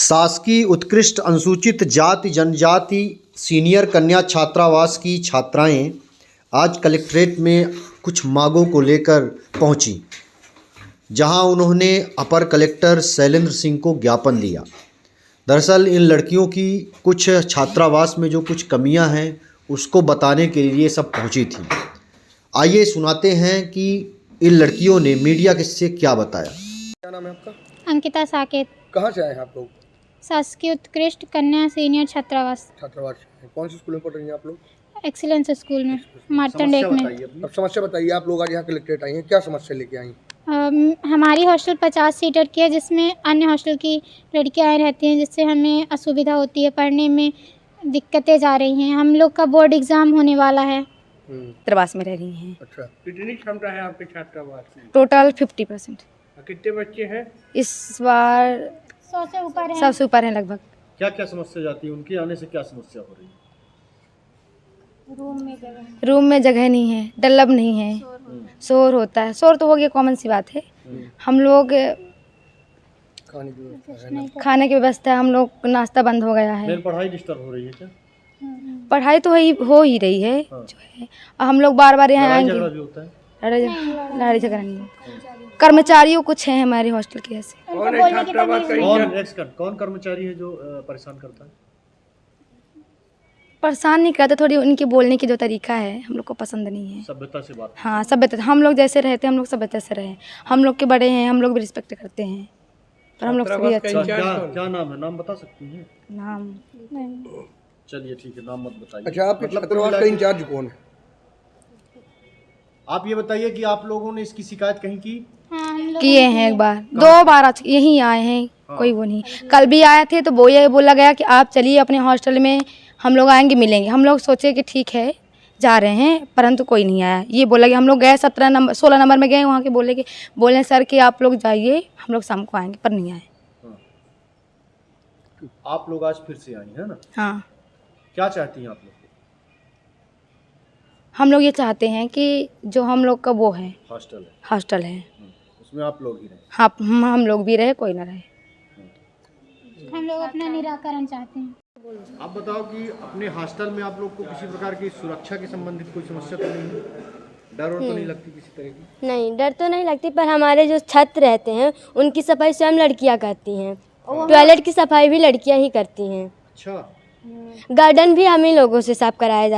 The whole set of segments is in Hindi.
शासकीय उत्कृष्ट अनुसूचित जाति जनजाति सीनियर कन्या छात्रावास की छात्राएं आज कलेक्ट्रेट में कुछ मांगों को लेकर पहुंची, जहां उन्होंने अपर कलेक्टर शैलेंद्र सिंह को ज्ञापन दिया। दरअसल इन लड़कियों की कुछ छात्रावास में जो कुछ कमियां हैं उसको बताने के लिए सब पहुंची थी। आइए सुनाते हैं कि इन लड़कियों ने मीडिया से क्या बताया। क्या नाम है आपका? अंकिता साकेत। कहाँ से आए हैं आप लोग? शासकीय उत्कृष्ट कन्या सीनियर छात्रावास छात्रावास। कौन से स्कूल में पढ़ रही हैं आप लोग? एक्सीलेंस स्कूल में मार्तंडेक में। अब समस्या बताइए। आप लोग आज यहाँ कलेक्ट्रेट आई हैं, क्या समस्या लेके आई? हमारी हॉस्टल 50 सीटर की है, जिसमें अन्य हॉस्टल की लड़कियां आए रहती हैं, जिससे हमें असुविधा होती है, पढ़ने में दिक्कतें जा रही हैं। हम लोग का बोर्ड एग्ज़ाम होने वाला है। छात्रावास में रह रही हैं। अच्छा, कितनी क्षमता है आपके छात्रावास में? टोटल 50%। कितने बच्चे हैं? इस बार 100 से ऊपर है। 100 से ऊपर हैं लगभग। क्या क्या समस्या जाती है, उनके आने से क्या समस्या हो रही है? रूम में जगह नहीं है, डल्लब नहीं है, शोर होता है। शोर तो हो गया, कॉमन सी बात है। हम लोग खाने की व्यवस्था, हम लोग नाश्ता बंद हो गया है। पढ़ाई डिस्टर्ब हो रही है क्या? पढ़ाई तो हो ही रही है जो है। हम लोग बार बार यहाँ आएंगे। भी होता है? लड़ाई झगड़ा नहीं होता। कर्मचारियों कुछ हैं हमारे हॉस्टल के ऐसे। कौन है छात्रावास का? कौन कर्मचारी है जो परेशान करता है? परेशान नहीं करते, थोड़ी उनके बोलने की जो तरीका है हम लोग को पसंद नहीं है। सभ्यता से बात। हाँ, सभ्यता। हम लोग जैसे रहते हैं हम लोग सभ्यता से रहे। हम लोग के बड़े हैं, हम लोग भी रिस्पेक्ट करते हैं, पर हम लोग सभी अच्छे हैं। क्या नाम है? नाम बता सकती हैं? नाम चलिए ठीक है, नाम मत बताइए। अच्छा, आपके छात्रावास का इंचार्ज कौन है? आप ये बताइए कि आप लोगों ने इसकी शिकायत कहीं की? किए हैं, एक बार 2 बार आज यहीं आए हैं। कोई वो नहीं। कल भी आए थे तो वो ये बोला गया कि आप चलिए अपने हॉस्टल में, हम लोग आएंगे मिलेंगे। हम लोग सोचे कि ठीक है जा रहे हैं, परंतु कोई नहीं आया। ये बोला कि हम लोग गए 16 नंबर में गए, वहाँ के बोले सर कि आप लोग जाइए, हम लोग शाम को आएंगे, पर नहीं आए। आप लोग आज फिर से आई है ना? हाँ, क्या चाहती हैं आप लोग? हम लोग ये चाहते हैं कि जो हम लोग का वो है हॉस्टल है, है उसमें आप लोग ही रहें। हाँ, हम लोग भी रहे, कोई ना रहे। हम लोग अपना निराकरण चाहते हैं। आप बताओ कि अपने हॉस्टल में आप लोग को किसी प्रकार की सुरक्षा के संबंधित कोई समस्या तो नहीं है? डर और तो नहीं लगती किसी तरह की? नहीं, डर तो नहीं लगती, पर हमारे जो छात्र रहते हैं उनकी सफाई स्वयं लड़कियां करती हैं। टॉयलेट की सफाई भी लड़कियां ही करती हैं। अच्छा, गार्डन भी हम ही लोगों से साफ कराया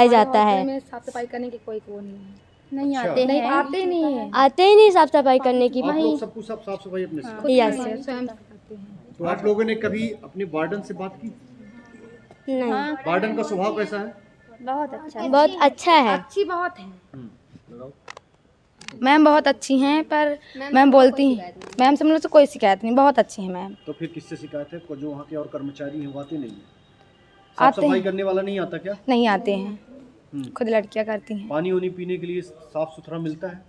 जाता है। साफ सफाई करने की कोई वो नहीं है। नहीं अच्छा। आते हैं। आते नहीं है। आते ही नहीं साफ सफाई करने की। आप लोग सब कुछ साफ सफाई अपने से? यस। तो आप लोगों ने कभी अपने वार्डन से बात की? नहीं, वार्डन का स्वभाव कैसा है? बहुत अच्छा। बहुत अच्छा है। अच्छी बहुत है मैम, बहुत अच्छी हैं, पर मैम बोलती हैं, मैम से हम लोग से कोई शिकायत नहीं, बहुत अच्छी हैं मैम। तो फिर किससे शिकायत है? जो वहाँ के और कर्मचारी हैं वो आते नहीं है? साफ सफाई करने वाला नहीं आता क्या? नहीं आते हैं, खुद लड़कियां करती हैं। पानी वानी पीने के लिए साफ सुथरा मिलता है?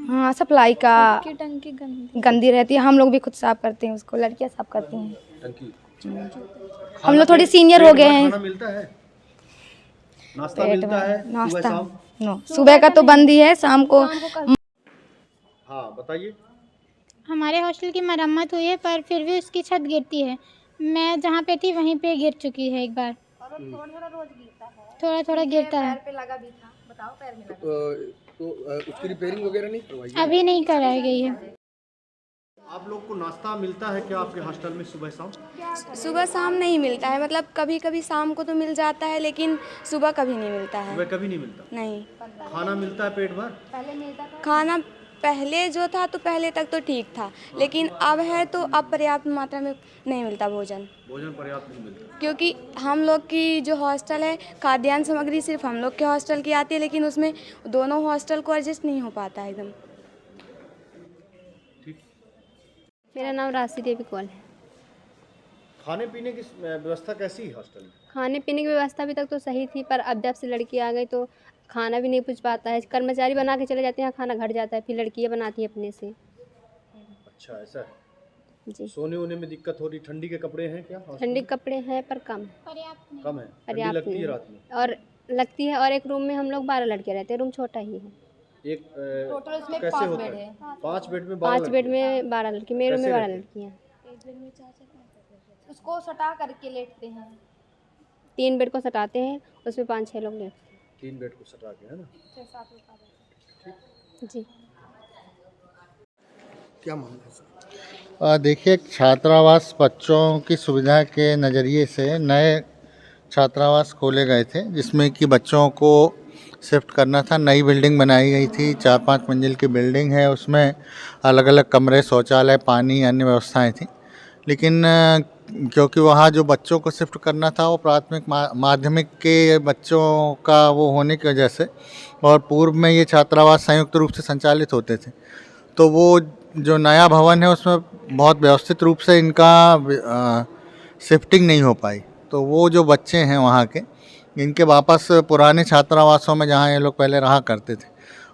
हाँ, सप्लाई का टंकी गंदी रहती है, हम लोग भी खुद साफ करते हैं उसको, लड़कियां साफ करती हैं। टंकी। हम लोग थोड़ी सीनियर हो गए हैं। खाना मिलता है? नाश्ता मिलता है? सुबह शाम? नो, सुबह का तो बंद ही है, शाम को। हाँ बताइए। हमारे हॉस्टल की मरम्मत हुई है, पर फिर भी उसकी छत गिरती है। मैं जहाँ पे थी वहीं पे गिर चुकी है एक बार। थोड़ा थोड़ा गिरता है। तो उसकी रिपेयरिंग वगैरह नहीं करवाई? अभी नहीं कराई गई है। आप लोग को नाश्ता मिलता है क्या आपके हॉस्टल में सुबह शाम? सुबह शाम नहीं मिलता है, मतलब कभी कभी शाम को तो मिल जाता है, लेकिन सुबह कभी नहीं मिलता है। सुबह कभी नहीं मिलता? नहीं। खाना मिलता है पेट भर? खाना पहले जो था तो पहले तक तो ठीक था, लेकिन अब है तो अब पर्याप्त मात्रा में नहीं मिलता भोजन पर्याप्त नहीं मिलता, क्योंकि हम लोग की जो हॉस्टल है, खाद्यान्न सामग्री सिर्फ हम लोग के हॉस्टल की आती है, लेकिन उसमें दोनों हॉस्टल को एडजस्ट नहीं हो पाता है एकदम। मेरा नाम राशि देवी कौल है। खाने पीने की व्यवस्था कैसी है हॉस्टल में? खाने पीने की व्यवस्था अभी तक तो सही थी, पर अब जब से लड़की आ गई तो खाना भी नहीं पूछ पाता है। कर्मचारी बना के चले जाते हैं, खाना घट जाता है, फिर लड़कियां बनाती हैं अपने से। अच्छा, ऐसा है जी। सोने वोने में दिक्कत हो रही? ठंडी के कपड़े हैं क्या? ठंडी कपड़े हैं पर कम कम है? ठंडी पर्याप्त लगती है नहीं रात में? और लगती है। और एक रूम में हम लोग 12 लड़कियां रहते हैं, रूम छोटा ही है। टोटल उसमें कैसे होता है? 5 बेड में 5 बेड में 12 लड़की, मेरे रूम में 12 लड़कियाँ। उसको सटा करके लेटते हैं। 3 बेड को सटाते हैं, उसमें 5-6 लोग लेटते 3 बेड को सटा के, है ना? हैं। जी। क्या मामला है सर? देखिए, छात्रावास बच्चों की सुविधा के नज़रिए से नए छात्रावास खोले गए थे, जिसमें कि बच्चों को शिफ्ट करना था। नई बिल्डिंग बनाई गई थी, 4-5 मंजिल की बिल्डिंग है, उसमें अलग अलग कमरे, शौचालय, पानी, अन्य व्यवस्थाएं थी। लेकिन क्योंकि वहाँ जो बच्चों को शिफ्ट करना था वो प्राथमिक माध्यमिक के बच्चों का वो होने की वजह से, और पूर्व में ये छात्रावास संयुक्त रूप से संचालित होते थे, तो वो जो नया भवन है उसमें बहुत व्यवस्थित रूप से इनका शिफ्टिंग नहीं हो पाई। तो वो जो बच्चे हैं वहाँ के, इनके वापस पुराने छात्रावासों में जहाँ ये लोग पहले रहा करते थे,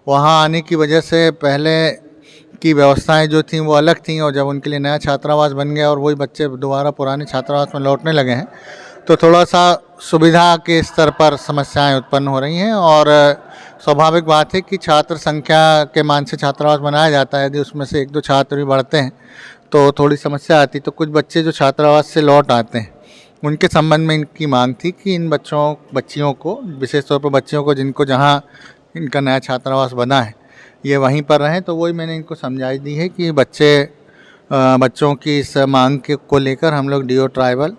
वहाँ आने की वजह से पहले की व्यवस्थाएं जो थीं वो अलग थीं, और जब उनके लिए नया छात्रावास बन गया और वही बच्चे दोबारा पुराने छात्रावास में लौटने लगे हैं, तो थोड़ा सा सुविधा के स्तर पर समस्याएं उत्पन्न हो रही हैं। और स्वाभाविक बात है कि छात्र संख्या के मान से छात्रावास बनाया जाता है, यदि उसमें से 1-2 छात्र भी बढ़ते हैं तो थोड़ी समस्या आती। तो कुछ बच्चे जो छात्रावास से लौट आते हैं, उनके संबंध में इनकी मांग थी कि इन बच्चियों को, विशेष तौर पर बच्चियों को जिनको जहाँ इनका नया छात्रावास बना है, ये वहीं पर रहें। तो वही मैंने इनको समझाइश दी है कि बच्चों की इस मांग को लेकर हम लोग DO ट्राइबल,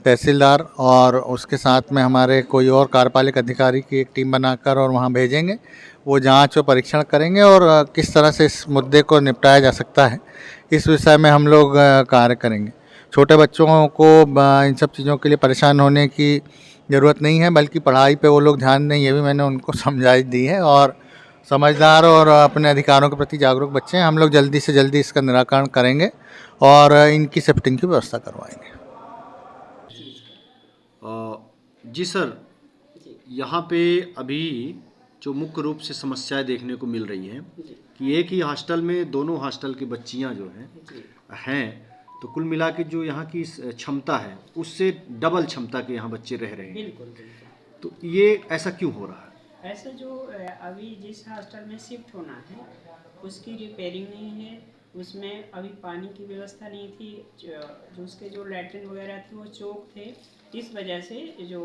तहसीलदार और उसके साथ में हमारे कोई और कार्यपालिक अधिकारी की एक टीम बनाकर और वहाँ भेजेंगे। वो जांच और परीक्षण करेंगे और किस तरह से इस मुद्दे को निपटाया जा सकता है, इस विषय में हम लोग कार्य करेंगे। छोटे बच्चों को इन सब चीज़ों के लिए परेशान होने की ज़रूरत नहीं है, बल्कि पढ़ाई पे वो लोग ध्यान दें, ये भी मैंने उनको समझाइश दी है। और समझदार और अपने अधिकारों के प्रति जागरूक बच्चे हैं, हम लोग जल्दी से जल्दी इसका निराकरण करेंगे और इनकी शिफ्टिंग की व्यवस्था करवाएंगे। जी सर, यहाँ पे अभी जो मुख्य रूप से समस्याएं देखने को मिल रही हैं कि एक ही हॉस्टल में दोनों हॉस्टल की बच्चियाँ जो हैं, तो कुल मिला के जो यहाँ की क्षमता है उससे डबल क्षमता के यहाँ बच्चे रह रहे हैं। बिल्कुल। तो ये ऐसा क्यों हो रहा है? ऐसे जो अभी जिस हॉस्टल में शिफ्ट होना है उसकी रिपेयरिंग नहीं है, उसमें अभी पानी की व्यवस्था नहीं थी, जो उसके जो लैट्रिन वगैरह थे वो चौक थे। इस वजह से जो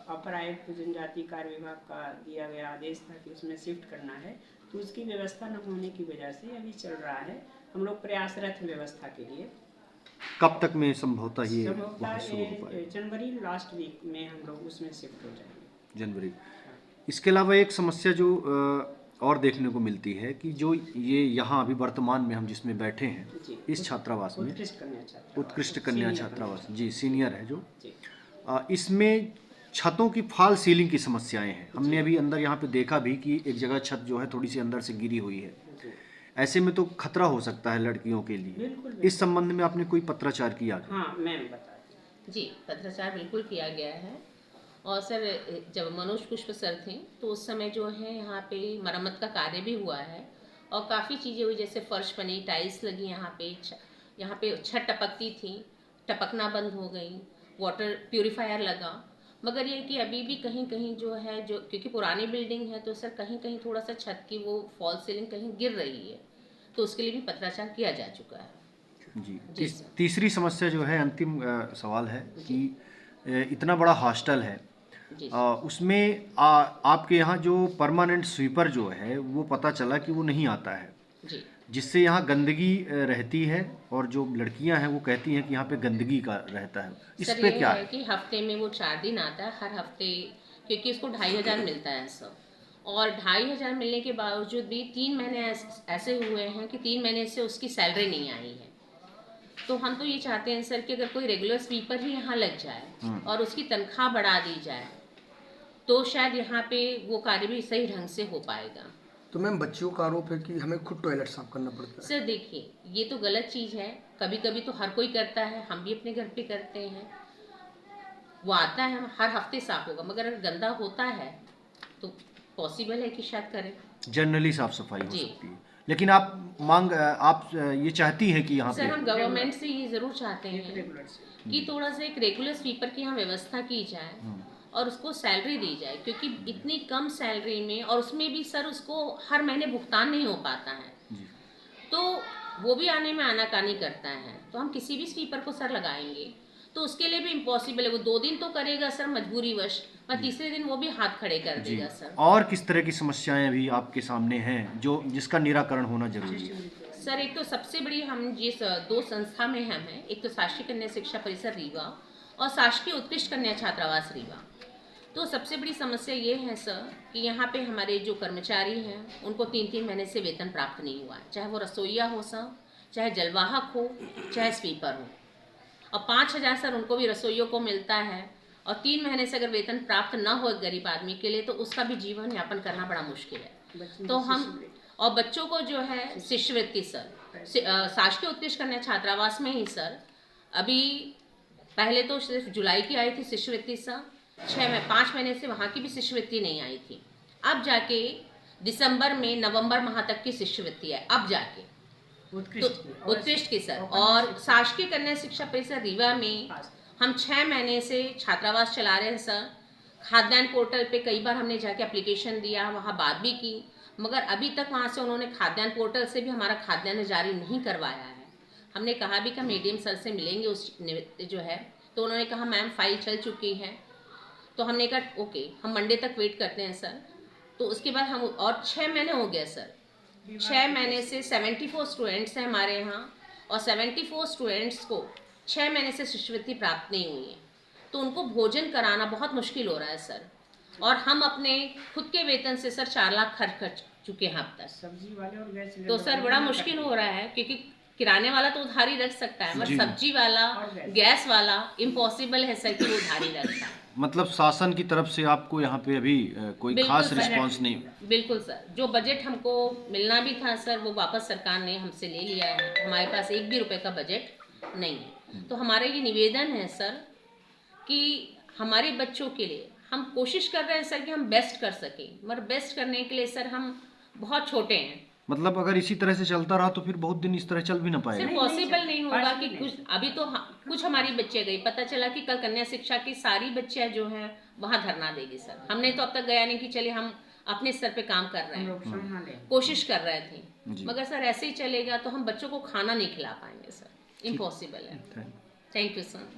अपर आयुक्त जनजाति कार्य विभाग का दिया गया आदेश था कि उसमें शिफ्ट करना है, तो उसकी व्यवस्था न होने की वजह से अभी चल रहा है। हम लोग प्रयासरत हैं व्यवस्था के लिए। कब तक में संभवतः ये वहाँ शुरू हो पाएगा? जनवरी लास्ट वीक में हम लोग उसमें शिफ्ट हो जाएंगे। जनवरी। इसके अलावा एक समस्या जो और देखने को मिलती है कि जो ये यहाँ अभी वर्तमान में हम जिसमें बैठे हैं इस छात्रावास में, उत्कृष्ट कन्या छात्रावास, जी सीनियर है जो, इसमें छतों की फॉल सीलिंग की समस्याएं हैं। हमने अभी अंदर यहाँ पे देखा भी कि एक जगह छत जो है थोड़ी सी अंदर से गिरी हुई है। ऐसे में तो खतरा हो सकता है लड़कियों के लिए। इस संबंध में आपने कोई पत्राचार किया? हाँ मैम बता जी, पत्राचार बिल्कुल किया गया है। और सर, जब मनोज पुष्प सर थे तो उस समय जो है यहाँ पे मरम्मत का कार्य भी हुआ है और काफ़ी चीज़ें हुई, जैसे फर्श बनी, टाइल्स लगी, यहाँ पे छत टपकती थी, टपकना बंद हो गई, वाटर प्यूरिफायर लगा। मगर ये कि अभी भी कहीं कहीं जो है, जो क्योंकि पुरानी बिल्डिंग है तो सर कहीं कहीं थोड़ा सा छत की वो फॉल सीलिंग कहीं गिर रही है, तो उसके लिए भी पत्राचार किया जा चुका है। जी। तीसरी समस्या जो है, अंतिम सवाल है कि इतना बड़ा हॉस्टल है, उसमें आपके यहाँ जो परमानेंट स्वीपर जो है वो पता चला कि वो नहीं आता है, जिससे यहाँ गंदगी रहती है और जो लड़कियां हैं वो कहती हैं कि यहाँ पे गंदगी का रहता है। इस पे क्या है कि हफ्ते में वो 4 दिन आता है, हर हफ्ते, क्योंकि उसको 2500 मिलता है सब, और 2500 मिलने के बावजूद भी 3 महीने ऐसे हुए हैं कि 3 महीने से उसकी सैलरी नहीं आई है। तो हम तो ये चाहते हैं सर कि अगर कोई रेगुलर स्वीपर ही यहाँ लग जाए और उसकी तनख्वाह बढ़ा दी जाए तो शायद यहाँ पे वो कार्य भी सही ढंग से हो पाएगा। तो मैम बच्चियों का आरोप है कि हमें खुद टॉयलेट साफ करना पड़ता है। सर देखिए, ये तो गलत चीज़ है, कभी कभी तो हर कोई करता है, हम भी अपने घर पे करते हैं, वो आता है हर हफ्ते साफ होगा, मगर अगर गंदा होता है तो पॉसिबल है कि शायद करें, जनरली साफ सफाई हो सकती है। लेकिन आप ये चाहती हैं कि यहाँ सर हम गवर्नमेंट से ये ज़रूर चाहते हैं कि थोड़ा सा एक रेगुलर स्वीपर की यहाँ व्यवस्था की जाए और उसको सैलरी दी जाए, क्योंकि इतनी कम सैलरी में, और उसमें भी सर उसको हर महीने भुगतान नहीं हो पाता है। तो वो भी आने में आनाकानी करता है, तो हम किसी भी स्वीपर को सर लगाएंगे तो उसके लिए भी इम्पॉसिबल है। वो 2 दिन तो करेगा सर मजबूरीवश, पर तीसरे दिन वो भी हाथ खड़े कर देगा सर। और किस तरह की समस्याएं अभी आपके सामने हैं जो जिसका निराकरण होना जरूरी है? सर एक तो सबसे बड़ी हम जिस 2 संस्था में हम हैं, एक तो शासकीय कन्या शिक्षा परिसर रीवा और शासकीय उत्कृष्ट कन्या छात्रावास रीवा। तो सबसे बड़ी समस्या ये है सर कि यहाँ पे हमारे जो कर्मचारी हैं उनको 3-3 महीने से वेतन प्राप्त नहीं हुआ है, चाहे वो रसोईया हो सर, चाहे जलवाहक हो, चाहे स्वीपर हो। और 5,000 सर उनको भी रसोइयों को मिलता है, और 3 महीने से अगर वेतन प्राप्त ना हो गरीब आदमी के लिए तो उसका भी जीवन यापन करना बड़ा मुश्किल है। तो हम और बच्चों को जो है शिष्यवृत्ति सर शासकीय उत्कृष्ट कन्या छात्रावास में ही सर अभी पहले तो सिर्फ जुलाई की आई थी शिष्यवृत्ति सर, 5 महीने से वहाँ की भी शिष्यवृत्ति नहीं आई थी। अब जाके दिसंबर में नवंबर माह तक की शिष्यवृत्ति है, अब जाके उत्कृष्ट की सर। और शासकीय कन्या शिक्षा परिसर रीवा में हम 6 महीने से छात्रावास चला रहे हैं सर। खाद्यान्न पोर्टल पे कई बार हमने जाके एप्लीकेशन दिया, वहाँ बात भी की, मगर अभी तक वहाँ से उन्होंने खाद्यान्न पोर्टल से भी हमारा खाद्यान्न जारी नहीं करवाया है। हमने कहा भी कि मेडियम सर से मिलेंगे उस जो है, तो उन्होंने कहा मैम फाइल चल चुकी है। तो हमने कहा ओके हम मंडे तक वेट करते हैं सर। तो उसके बाद हम और 6 महीने हो गए सर, 6 महीने से 74 स्टूडेंट्स हैं हमारे यहाँ, और 74 स्टूडेंट्स को 6 महीने से शिष्यवृत्ति प्राप्त नहीं हुई है। तो उनको भोजन कराना बहुत मुश्किल हो रहा है सर, और हम अपने खुद के वेतन से सर 4 लाख खर्च कर चुके हैं अब तक। सब्जी वाले और गैस तो सर बड़ा मुश्किल हो रहा है, क्योंकि किराने वाला तो उधारी रख सकता है, मगर सब्जी वाला गैस वाला इम्पॉसिबल है सर कि वो उधारी रखता है। मतलब शासन की तरफ से आपको यहाँ पे अभी कोई खास रिस्पांस नहीं? बिल्कुल सर, जो बजट हमको मिलना भी था सर वो वापस सरकार ने हमसे ले लिया है। हमारे पास 1 भी रुपए का बजट नहीं है। तो हमारा ये निवेदन है सर कि हमारे बच्चों के लिए हम कोशिश कर रहे हैं सर कि हम बेस्ट कर सकें, मगर बेस्ट करने के लिए सर हम बहुत छोटे हैं। मतलब अगर इसी तरह से चलता रहा तो फिर बहुत दिन इस तरह चल भी ना पाएगा। सर पॉसिबल नहीं होगा कि कुछ अभी तो कुछ हमारी बच्चियां गई, पता चला कि कल कन्या शिक्षा की सारी बच्चियां जो हैं वहाँ धरना देगी सर। हमने तो अब तक गया नहीं कि चलिए हम अपने स्तर पे काम कर रहे हैं, कोशिश कर रहे थे, मगर सर ऐसे ही चलेगा तो हम बच्चों को खाना नहीं खिला पाएंगे सर, इम्पॉसिबल है। Thank you sir.